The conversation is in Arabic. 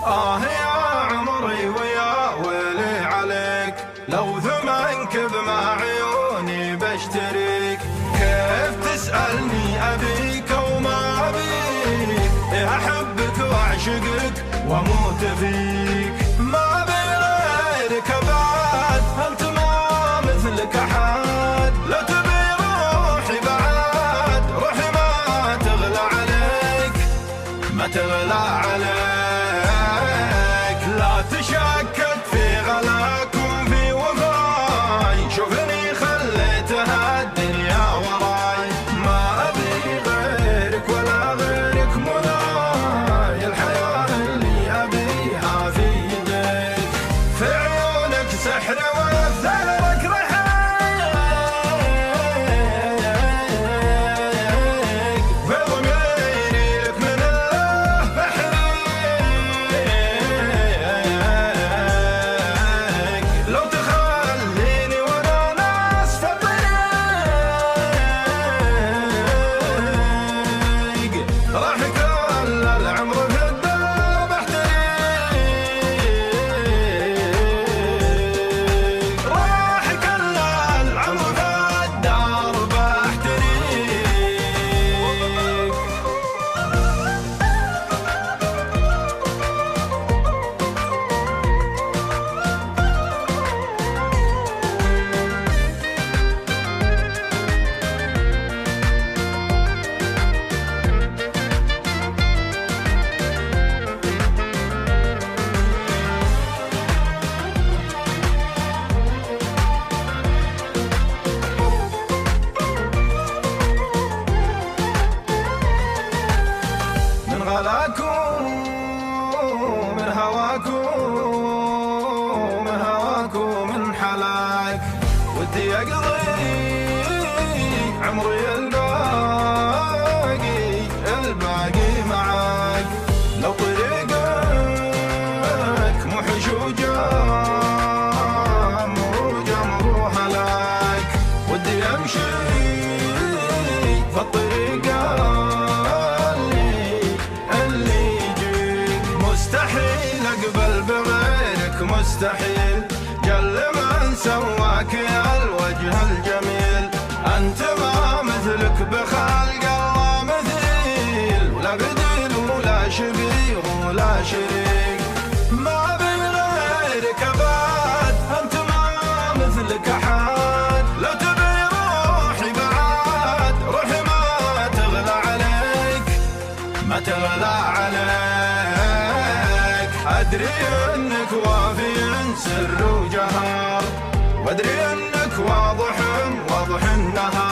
يا عمري ويا ويلي عليك، لو ثمنك بما عيوني بشتريك. كيف تسألني أبيك وما أبيك؟ أحبك وأعشقك وأموت فيك. ما أبي غيرك أبعد، أنت ما مثلك أحد. لو تبي روحي بعد، روحي ما تغلى عليك، ما تغلى عليك. لا تشكك في غلاك وفي وفاي، شوفني خليتها الدنيا وراي. ما أبي غيرك ولا غيرك مناي، الحياة اللي أبيها في يديك. في عيونك سحر ويبثلك رحيق، في ضميري لك من الله بحريق. لو تخليني وانا ناس في الطريق، راح كل العمر في الدرب احتريق. راح كل العمر في الدرب احتريق. من غلاكم من هواكم من هواكم من حلاك، ودي أقضي عمري الباقي معاك. لو طريقك محش جمر هلاك، ودي أمشي في الطريق اللي يجيك. مستحيل أقبل بغيرك، مستحيل، جل من سواك يا الوجه الجميل. أنت ما مثلك بخلق الله مثيل، ولا بديل ولا شبيه ولا شريك. ما أبي غيرك أبد، أنت ما مثلك أحد. لو تبي روحي بعد، روحي ما تغلى عليك، ما تغلى عليك. أدري أنك وافي سر وجهار، وأدري أنك واضح النهار.